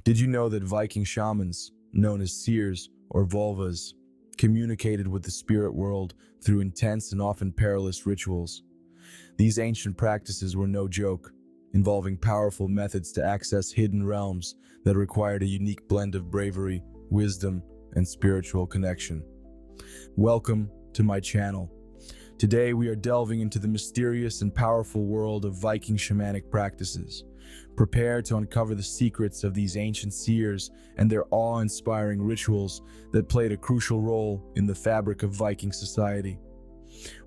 Did you know that Viking shamans, known as Seers or volvas, communicated with the spirit world through intense and often perilous rituals? These ancient practices were no joke, involving powerful methods to access hidden realms that required a unique blend of bravery, wisdom, and spiritual connection. Welcome to my channel. Today we are delving into the mysterious and powerful world of Viking shamanic practices. Prepare to uncover the secrets of these ancient seers and their awe-inspiring rituals that played a crucial role in the fabric of Viking society.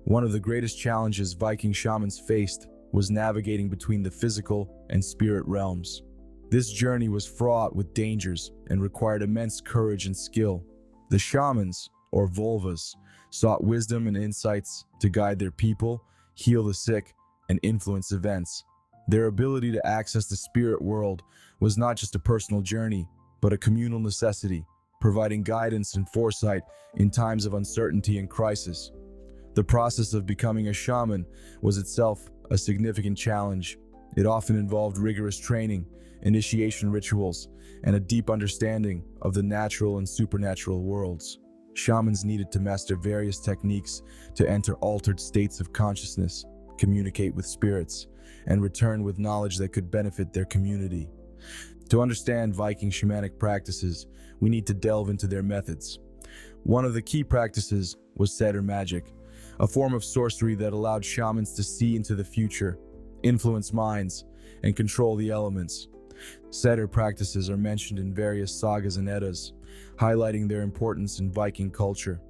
One of the greatest challenges Viking shamans faced was navigating between the physical and spirit realms. This journey was fraught with dangers and required immense courage and skill. The shamans, or volvas, sought wisdom and insights to guide their people, heal the sick, and influence events. Their ability to access the spirit world was not just a personal journey, but a communal necessity, providing guidance and foresight in times of uncertainty and crisis. The process of becoming a shaman was itself a significant challenge. It often involved rigorous training, initiation rituals, and a deep understanding of the natural and supernatural worlds. Shamans needed to master various techniques to enter altered states of consciousness, communicate with spirits, and return with knowledge that could benefit their community. To understand Viking shamanic practices, we need to delve into their methods. One of the key practices was Seder magic, a form of sorcery that allowed shamans to see into the future, influence minds, and control the elements. Seder practices are mentioned in various sagas and Eddas, highlighting their importance in Viking culture.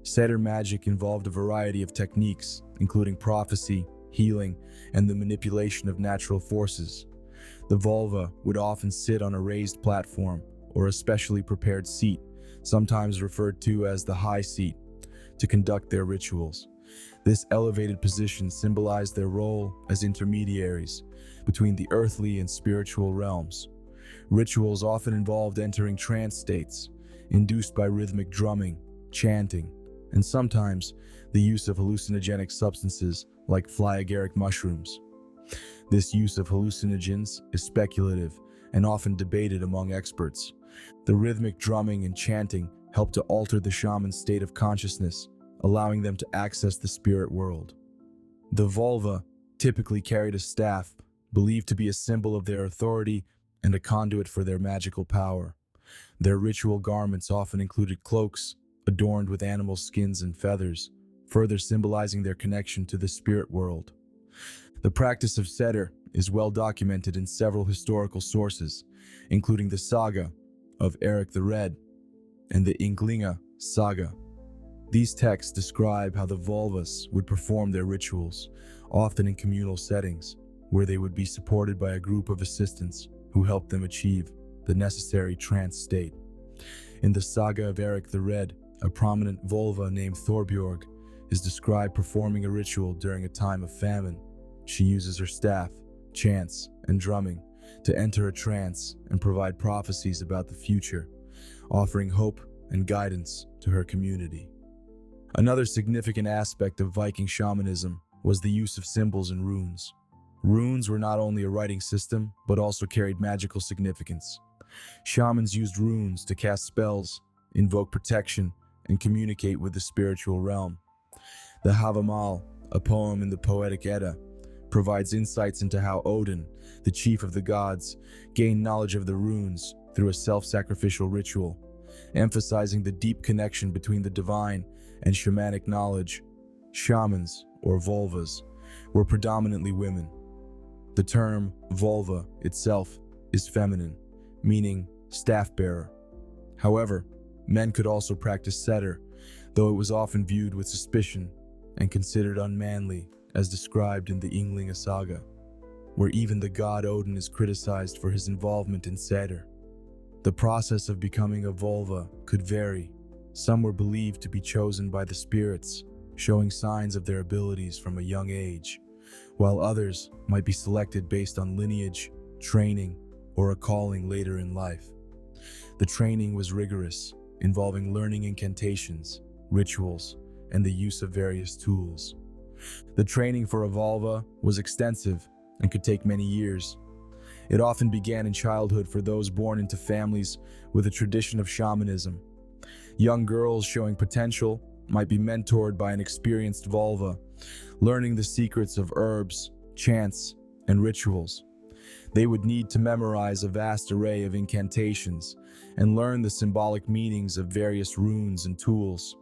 Seder magic involved a variety of techniques, including prophecy, healing, and the manipulation of natural forces. The volva would often sit on a raised platform or a specially prepared seat, sometimes referred to as the high seat, to conduct their rituals. This elevated position symbolized their role as intermediaries between the earthly and spiritual realms. Rituals often involved entering trance states, induced by rhythmic drumming, chanting, and sometimes the use of hallucinogenic substances like flyagaric mushrooms. This use of hallucinogens is speculative and often debated among experts. The rhythmic drumming and chanting help to alter the shaman's state of consciousness, allowing them to access the spirit world. The volva typically carried a staff, believed to be a symbol of their authority and a conduit for their magical power. Their ritual garments often included cloaks, adorned with animal skins and feathers, further symbolizing their connection to the spirit world. The practice of Seder is well documented in several historical sources, including the saga of Eric the Red and the Ynglinga saga. These texts describe how the volvas would perform their rituals, often in communal settings, where they would be supported by a group of assistants who helped them achieve the necessary trance state. In the saga of Eric the Red, a prominent volva named Thorbjorg is described performing a ritual during a time of famine. She uses her staff, chants, and drumming to enter a trance and provide prophecies about the future, offering hope and guidance to her community. Another significant aspect of Viking shamanism was the use of symbols and runes. Runes were not only a writing system, but also carried magical significance. Shamans used runes to cast spells, invoke protection, and communicate with the spiritual realm. The Havamal, a poem in the Poetic Edda, provides insights into how Odin, the chief of the gods, gained knowledge of the runes through a self-sacrificial ritual, emphasizing the deep connection between the divine and shamanic knowledge. Shamans, or volvas, were predominantly women. The term volva itself is feminine, meaning staff bearer. However, men could also practice Seder, though it was often viewed with suspicion and considered unmanly, as described in the Ynglinga saga, where even the god Odin is criticized for his involvement in Seder. The process of becoming a volva could vary. Some were believed to be chosen by the spirits, showing signs of their abilities from a young age, while others might be selected based on lineage, training, or a calling later in life. The training was rigorous, involving learning incantations, rituals, and the use of various tools. The training for a volva was extensive and could take many years. It often began in childhood for those born into families with a tradition of shamanism. Young girls showing potential might be mentored by an experienced volva, learning the secrets of herbs, chants, and rituals. They would need to memorize a vast array of incantations and learn the symbolic meanings of various runes and tools.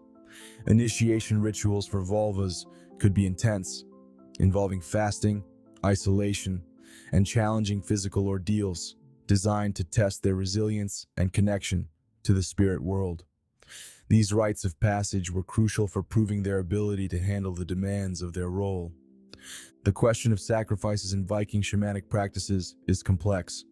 Initiation rituals for volvas could be intense, involving fasting, isolation, and challenging physical ordeals designed to test their resilience and connection to the spirit world. These rites of passage were crucial for proving their ability to handle the demands of their role. The question of sacrifices in Viking shamanic practices is complex.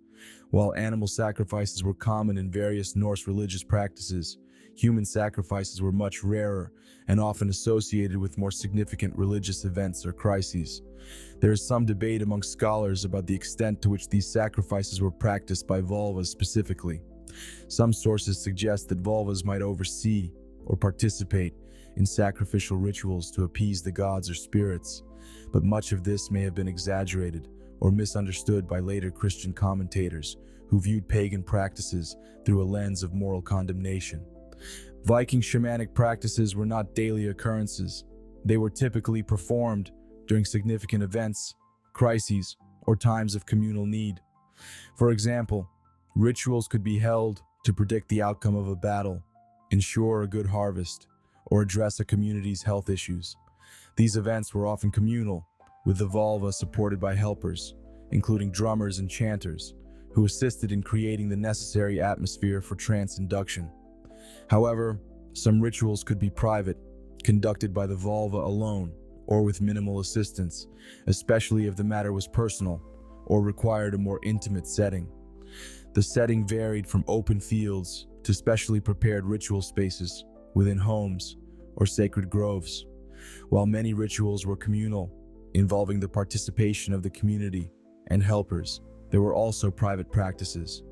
While animal sacrifices were common in various Norse religious practices, human sacrifices were much rarer and often associated with more significant religious events or crises. There is some debate among scholars about the extent to which these sacrifices were practiced by volvas specifically. Some sources suggest that volvas might oversee or participate in sacrificial rituals to appease the gods or spirits, but much of this may have been exaggerated or misunderstood by later Christian commentators who viewed pagan practices through a lens of moral condemnation. Viking shamanic practices were not daily occurrences. They were typically performed during significant events, crises, or times of communal need. For example, rituals could be held to predict the outcome of a battle, ensure a good harvest, or address a community's health issues. These events were often communal, with the volva supported by helpers, including drummers and chanters, who assisted in creating the necessary atmosphere for trance induction. However, some rituals could be private, conducted by the volva alone, or with minimal assistance, especially if the matter was personal or required a more intimate setting. The setting varied from open fields to specially prepared ritual spaces within homes or sacred groves. While many rituals were communal, involving the participation of the community and helpers, there were also private practices.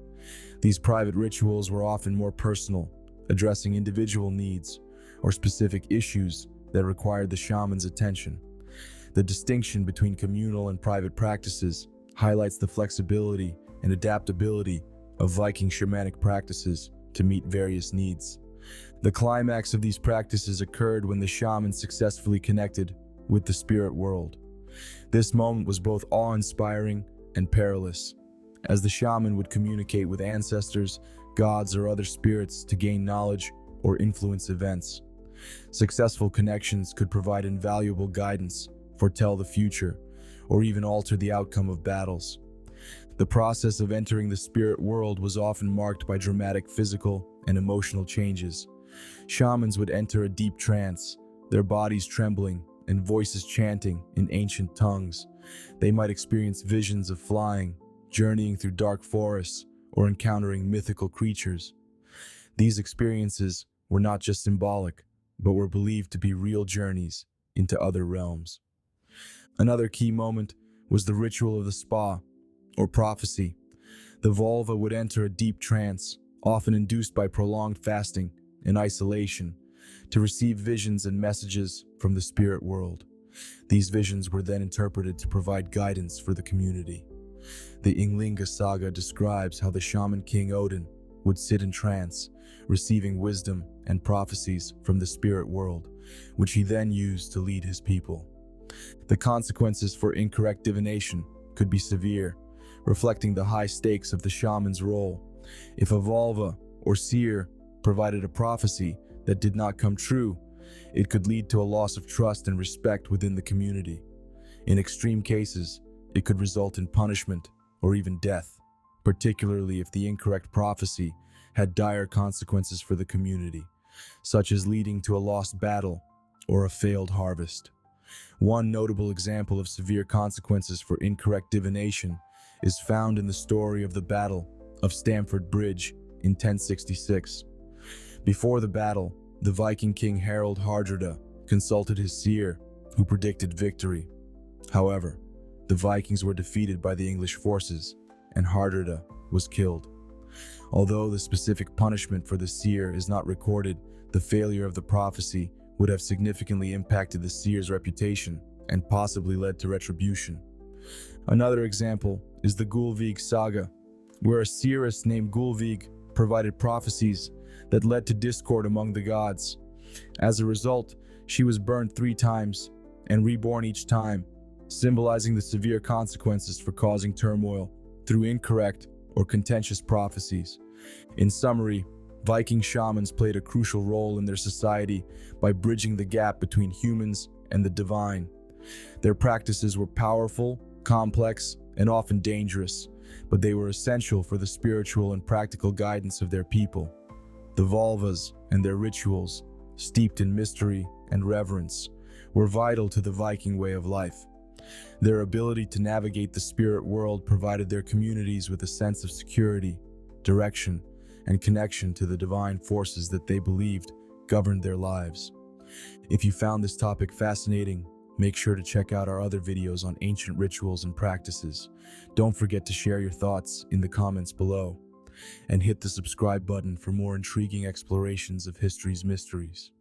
These private rituals were often more personal, addressing individual needs or specific issues that required the shaman's attention. The distinction between communal and private practices highlights the flexibility and adaptability of Viking shamanic practices to meet various needs. The climax of these practices occurred when the shaman successfully connected with the spirit world. This moment was both awe-inspiring and perilous, as the shaman would communicate with ancestors, gods, or other spirits to gain knowledge or influence events. Successful connections could provide invaluable guidance, foretell the future, or even alter the outcome of battles. The process of entering the spirit world was often marked by dramatic physical and emotional changes. Shamans would enter a deep trance, their bodies trembling and voices chanting in ancient tongues. They might experience visions of flying, journeying through dark forests, or encountering mythical creatures. These experiences were not just symbolic, but were believed to be real journeys into other realms. Another key moment was the ritual of the spa, or prophecy. The volva would enter a deep trance, often induced by prolonged fasting and isolation, to receive visions and messages from the spirit world. These visions were then interpreted to provide guidance for the community. The Ynglinga saga describes how the shaman king Odin would sit in trance, receiving wisdom and prophecies from the spirit world, which he then used to lead his people. The consequences for incorrect divination could be severe, reflecting the high stakes of the shaman's role. If a volva or seer provided a prophecy that did not come true, it could lead to a loss of trust and respect within the community. In extreme cases, it could result in punishment or even death, particularly if the incorrect prophecy had dire consequences for the community, such as leading to a lost battle or a failed harvest. One notable example of severe consequences for incorrect divination is found in the story of the Battle of Stamford Bridge in 1066. Before the battle, the Viking king Harald Hardrada consulted his seer, who predicted victory. However, the Vikings were defeated by the English forces, and Hardrada was killed. Although the specific punishment for the seer is not recorded, the failure of the prophecy would have significantly impacted the seer's reputation and possibly led to retribution. Another example is the Gulvig saga, where a seeress named Gulvig provided prophecies that led to discord among the gods. As a result, she was burned 3 times and reborn each time, symbolizing the severe consequences for causing turmoil through incorrect or contentious prophecies. In summary, Viking shamans played a crucial role in their society by bridging the gap between humans and the divine. Their practices were powerful, complex, and often dangerous, but they were essential for the spiritual and practical guidance of their people. The volvas and their rituals, steeped in mystery and reverence, were vital to the Viking way of life. Their ability to navigate the spirit world provided their communities with a sense of security, direction, and connection to the divine forces that they believed governed their lives. If you found this topic fascinating, make sure to check out our other videos on ancient rituals and practices. Don't forget to share your thoughts in the comments below, and hit the subscribe button for more intriguing explorations of history's mysteries.